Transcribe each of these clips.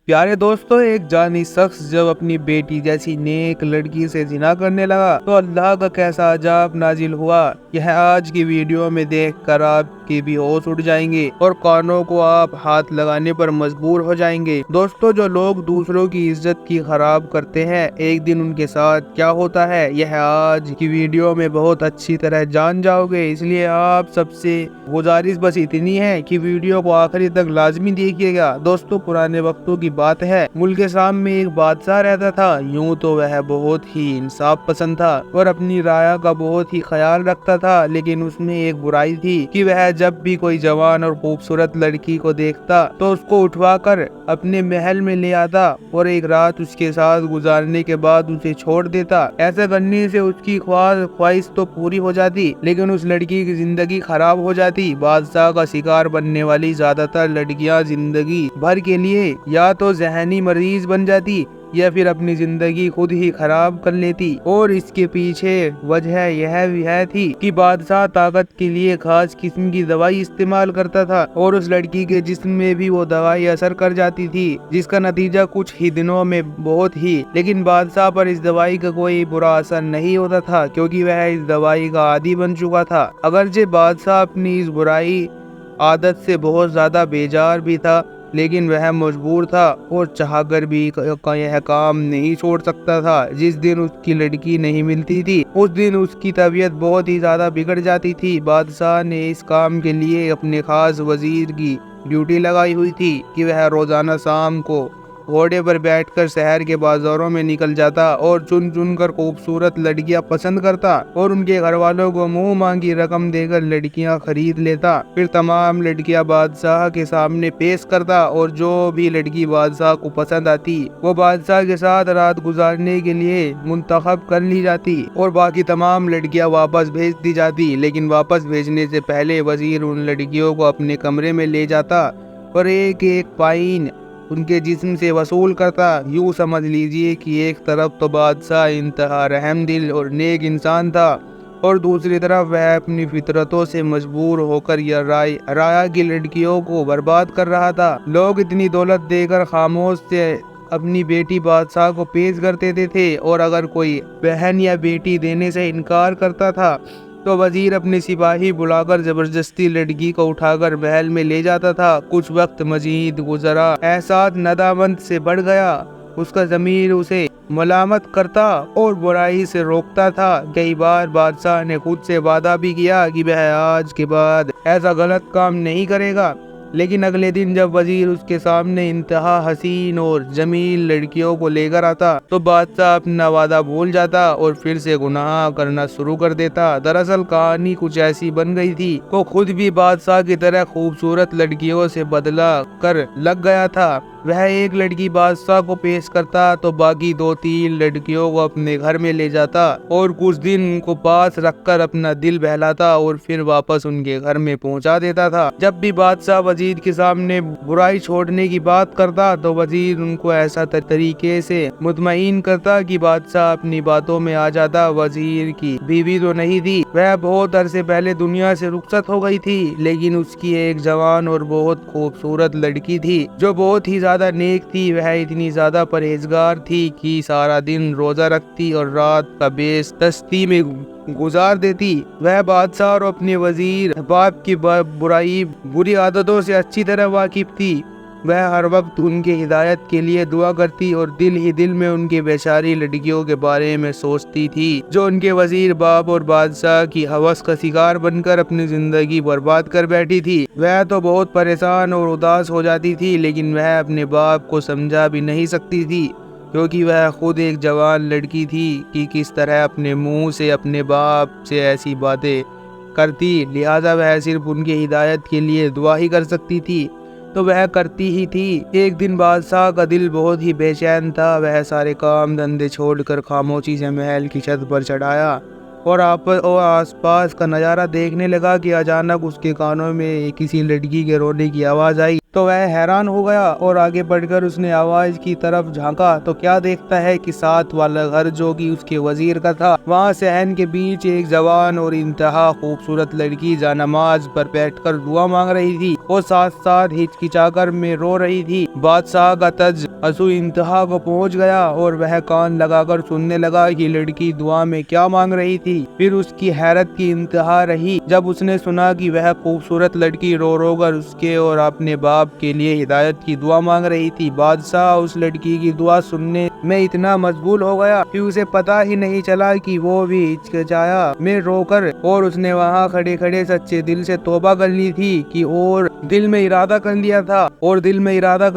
प्यारे दोस्तों, एक जानी शख्स जब अपनी बेटी जैसी नेक लड़की से जिना करने लगा तो अल्लाह का कैसा अजाब नाजिल हुआ। यह आज की वीडियो में देखकर आपके भी होश उड़ जाएंगे और कानों को आप हाथ लगाने पर मजबूर हो जाएंगे। दोस्तों, जो लोग दूसरों की इज्जत की खराब करते हैं, एक दिन उनके साथ क्या होता है, यह आज की वीडियो में बहुत अच्छी तरह जान जाओगे। इसलिए आप सबसे गुजारिश बस इतनी है कि वीडियो को आखिरी तक लाजमी देखिएगा। दोस्तों, पुराने वक्तों की बात है, मुल्क के शाम में एक बादशाह रहता था। यूं तो वह बहुत ही इंसाफ पसंद था और अपनी राया का बहुत ही ख्याल रखता था, लेकिन उसमें एक बुराई थी कि वह जब भी कोई जवान और खूबसूरत लड़की को देखता तो उसको उठवाकर अपने महल में ले आता और एक रात उसके साथ गुजारने के बाद उसे छोड़ देता। ऐसा करने से उसकी ख्वाहिश तो पूरी हो जाती, लेकिन उस लड़की की जिंदगी खराब हो जाती। बादशाह का शिकार बनने वाली ज्यादातर लड़कियां जिंदगी भर के लिए या तो जहनी मरीज बन जाती या फिर अपनी जिंदगी खुद ही खराब कर लेती। और इसके पीछे वजह यह भी है थी कि बादशाह ताकत के लिए खास किस्म की दवाई इस्तेमाल करता था और उस लड़की के जिस्म में भी वो दवाई असर कर जाती थी, जिसका नतीजा कुछ ही दिनों में बहुत ही। लेकिन बादशाह पर इस दवाई का कोई बुरा असर नहीं होता था, क्योंकि वह इस दवाई का आदी बन चुका था। अगरचे बादशाह अपनी इस बुराई आदत से बहुत ज्यादा बेजार भी था, लेकिन वह मजबूर था और चाहकर भी यह काम नहीं छोड़ सकता था। जिस दिन उसकी लड़की नहीं मिलती थी, उस दिन उसकी तबीयत बहुत ही ज्यादा बिगड़ जाती थी। बादशाह ने इस काम के लिए अपने खास वजीर की ड्यूटी लगाई हुई थी कि वह रोजाना शाम को घोड़े पर बैठकर शहर के बाजारों में निकल जाता और चुन चुन कर खूबसूरत लड़कियां पसंद करता और उनके घर वालों को मुंह मांगी रकम देकर लड़कियां खरीद लेता। फिर तमाम लड़कियां बादशाह के सामने पेश करता और जो भी लड़की बादशाह को पसंद आती वो बादशाह के साथ रात गुजारने के लिए मुंतखब कर ली जाती और बाकी तमाम लड़कियां वापस भेज दी जाती। लेकिन वापस भेजने से पहले वजीर उन लड़कियों को अपने कमरे में ले जाता और एक एक पाइन उनके जिस्म से वसूल करता। यूँ समझ लीजिए कि एक तरफ तो बादशाह इंतहा रहम दिल और नेक इंसान था और दूसरी तरफ वह अपनी फितरतों से मजबूर होकर यह राया की लड़कियों को बर्बाद कर रहा था। लोग इतनी दौलत देकर खामोश से अपनी बेटी बादशाह को पेश कर देते थे और अगर कोई बहन या बेटी देने से इनकार करता था तो वजीर अपने सिपाही बुलाकर जबरदस्ती लड़की को उठाकर महल में ले जाता था। कुछ वक्त मजीद गुजरा, एहसास नदामत से बढ़ गया। उसका ज़मीर उसे मलामत करता और बुराई से रोकता था। कई बार बादशाह ने खुद से वादा भी किया कि वह आज के बाद ऐसा गलत काम नहीं करेगा, लेकिन अगले दिन जब वजीर उसके सामने इंतहा हसीन और जमील लड़कियों को लेकर आता तो बादशाह अपना वादा भूल जाता और फिर से गुनाह करना शुरू कर देता। दरअसल कहानी कुछ ऐसी बन गई थी, वो खुद भी बादशाह की तरह खूबसूरत लड़कियों से बदला कर लग गया था। वह एक लड़की बादशाह को पेश करता तो बाकी 2-3 लड़कियों को अपने घर में ले जाता और कुछ दिन उनको पास रखकर अपना दिल बहलाता और फिर वापस उनके घर में पहुंचा देता था। जब भी बादशाह वजीर के सामने बुराई छोड़ने की बात करता तो वजीर उनको ऐसा तरीके से मुतमईन करता कि बादशाह अपनी बातों में आ जाता। वजीर की बीवी तो नहीं थी, वह बहुत अरसे पहले दुनिया से रुखसत हो गई थी, लेकिन उसकी एक जवान और बहुत खूबसूरत लड़की थी जो बहुत ही ज्यादा नेक थी। वह इतनी ज्यादा परहेजगार थी कि सारा दिन रोजा रखती और रात का बेस्ती में गुजार देती। वह बादशाह और अपने वजीर बाप की बुरी आदतों से अच्छी तरह वाकिफ थी। वह हर वक्त उनके हिदायत के लिए दुआ करती और दिल ही दिल में उनके बेचारी लड़कियों के बारे में सोचती थी जो उनके वजीर बाप और बादशाह की हवस का शिकार बनकर अपनी जिंदगी बर्बाद कर बैठी थी। वह तो बहुत परेशान और उदास हो जाती थी, लेकिन वह अपने बाप को समझा भी नहीं सकती थी, क्योंकि वह खुद एक जवान लड़की थी कि किस तरह अपने मुंह से अपने बाप से ऐसी बातें करती। लिहाजा वह सिर्फ उनकी हिदायत के लिए दुआ ही कर सकती थी, तो वह करती ही थी। एक दिन बादशाह का दिल बहुत ही बेचैन था। वह सारे काम धंधे छोड़कर खामोशी से महल की छत पर चढ़ाया और आसपास का नज़ारा देखने लगा कि अचानक उसके कानों में किसी लड़की के रोने की आवाज़ आई। तो वह हैरान हो गया और आगे बढ़कर उसने आवाज की तरफ झांका तो क्या देखता है कि साथ वाला घर जो कि उसके वजीर का था, वहाँ सहन के बीच एक जवान और इंतहा खूबसूरत लड़की जानमाज पर बैठकर दुआ मांग रही थी और साथ साथ हिचकिचाकर में रो रही थी। बादशाह का तजस्सुस इंतहा को पहुंच गया और वह कान लगाकर सुनने लगा कि लड़की दुआ में क्या मांग रही थी। फिर उसकी हैरत की इंतहा रही जब उसने सुना कि वह खूबसूरत लड़की रो रो कर उसके और अपने बाप के लिए हिदायत की दुआ मांग रही थी। बादशाह उस लड़की की दुआ सुनने में इतना मशगूल हो गया कि उसे पता ही नहीं चला कि वो भी हिचकिचाया में रोकर और उसने वहाँ खड़े खड़े सच्चे दिल से तौबा कर ली थी कि और दिल में इरादा कर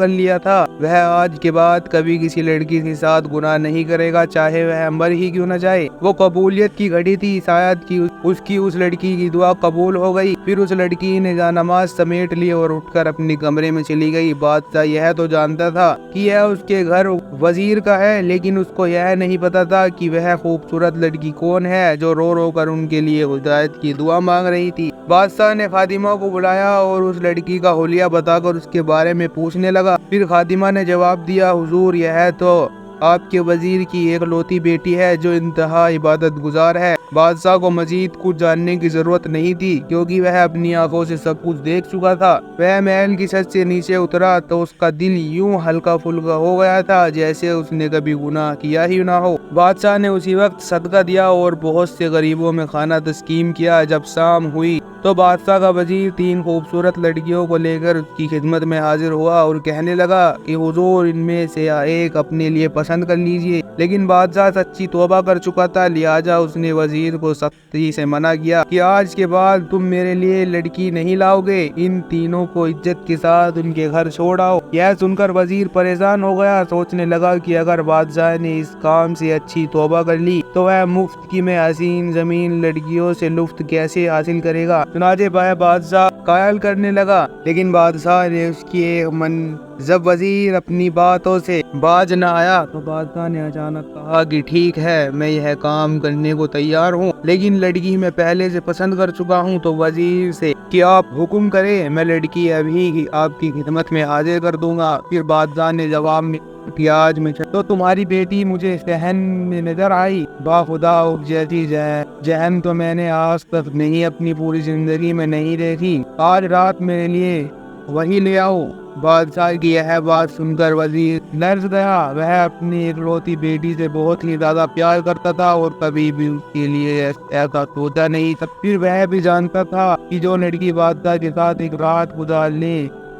लिया था वह आज के बाद कभी किसी लड़की के साथ गुनाह नहीं करेगा, चाहे वह मर ही क्यों न जाए। वो कबूलियत की घड़ी थी, शायद कि उसकी उस लड़की की दुआ कबूल हो गई। फिर उस लड़की ने जानमाज समेट ली और उठकर अपने कमरे में चली गई। बादशाह यह तो जानता था कि यह उसके घर वजीर का है, लेकिन उसको यह नहीं पता था कि वह खूबसूरत लड़की कौन है जो रो रो कर उनके लिए हिदायत की दुआ मांग रही थी। बादशाह ने खादिमा को बुलाया और उस लड़की का हुलिया बताकर उसके बारे में पूछने लगा। फिर खादिमा ने जवाब दिया, हुजूर यह तो आपके वजीर की एक लौती बेटी है जो इंतहा इबादत गुजार है। बादशाह को मजीद कुछ जानने की जरूरत नहीं थी क्योंकि वह अपनी आंखों से सब कुछ देख चुका था। वह महल की छत से नीचे उतरा तो उसका दिल यूं हल्का फुल्का हो गया था जैसे उसने कभी गुनाह किया ही ना हो। बादशाह ने उसी वक्त सदका दिया और बहुत से गरीबों में खाना तस्कीम किया। जब शाम हुई तो बादशाह का वजीर 3 खूबसूरत लड़कियों को लेकर उसकी खिदमत में हाजिर हुआ और कहने लगा कि हुजूर इनमें से एक अपने लिए पसंद कर लीजिए। लेकिन बादशाह सच्ची तौबा कर चुका था, लिहाजा उसने वजीर को सख्ती से मना किया कि आज के बाद तुम मेरे लिए लड़की नहीं लाओगे। इन तीनों को इज्जत के साथ उनके घर छोड़ आओ। यह सुनकर वजीर परेशान हो गया, सोचने लगा कि अगर बादशाह ने इस काम से अच्छी तौबा कर ली तो वह मुफ्त की में हसीन जमीन लड़कियों से लुफ्त कैसे हासिल करेगा। चुनाचे बादशाह कायल करने लगा, लेकिन बादशाह ने उसकी एक मन जब वजीर अपनी बातों से बाज न आया तो बादशाह ने अचानक कहा कि ठीक है, मैं यह काम करने को तैयार हूँ, लेकिन लड़की मैं पहले से पसंद कर चुका हूँ। तो वजीर से कि आप हुक्म करें, मैं लड़की अभी आपकी खिदमत में हाजिर कर दूंगा। फिर बादशाह ने जवाब में कि आज में तो तुम्हारी बेटी मुझे सहन में नजर आई, बाखुदा जैसी जहन तो मैंने आज तक नहीं अपनी पूरी जिंदगी में नहीं देखी। आज रात मेरे लिए वही ले आओ। बादशाह की यह बात सुनकर वजीर लर्ज गया। वह अपनी इकलौती बेटी से बहुत ही ज्यादा प्यार करता था और कभी भी उसके लिए ऐसा सोचा नहीं था। फिर वह भी जानता था कि जो लड़की बादशाह के साथ एक रात गुजार ले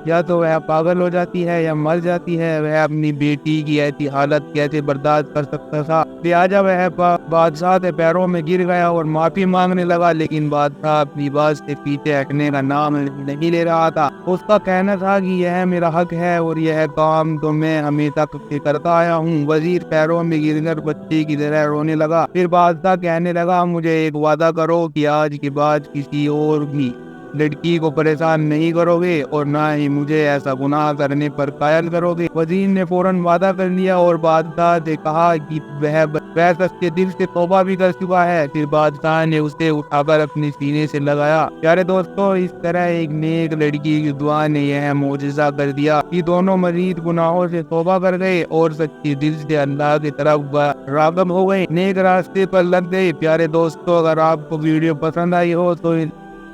या तो वह पागल हो जाती है या मर जाती है। वह अपनी बेटी की ऐसी हालत कैसे बर्दाश्त कर सकता था। लिहाजा वह बादशाह के पैरों में गिर गया और माफी मांगने लगा, लेकिन बादशाह अपनी बात से पीछे हटने का नाम नहीं ले रहा था। उसका कहना था कि यह मेरा हक है और यह काम तो मैं हमेशा से करता आया हूँ। वजीर पैरों में गिरकर बच्चे की तरह रोने लगा। फिर बादशाह कहने लगा, मुझे एक वादा करो कि आज के बाद किसी और भी लड़की को परेशान नहीं करोगे और ना ही मुझे ऐसा गुनाह करने पर कायल करोगे। वजीर ने फौरन वादा कर लिया और बादशाह से कहा कि वह सच्चे दिल से तौबा भी कर चुका है। फिर बादशाह ने उसे उठाकर अपने सीने से लगाया। प्यारे दोस्तों, इस तरह एक नेक लड़की की दुआ ने यह मोजिज़ा कर दिया कि दोनों मजीद गुनाहों से तौबा कर गए और सच्चे दिल से अल्लाह की तरफ राग़िब हो गए, नेक रास्ते पर लग गए। प्यारे दोस्तों, अगर आपको वीडियो पसंद आई हो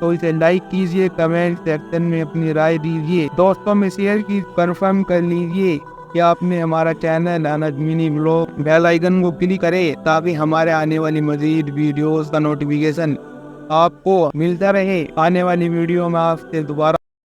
तो इसे लाइक कीजिए, कमेंट सेक्शन में अपनी राय दीजिए, दोस्तों में शेयर की कंफर्म कर लीजिए कि आपने हमारा चैनल अनज मिनी ब्लॉग बेल आइकन को क्लिक करें ताकि हमारे आने वाली मजीद वीडियोस का नोटिफिकेशन आपको मिलता रहे। आने वाली वीडियो में आपसे दोबारा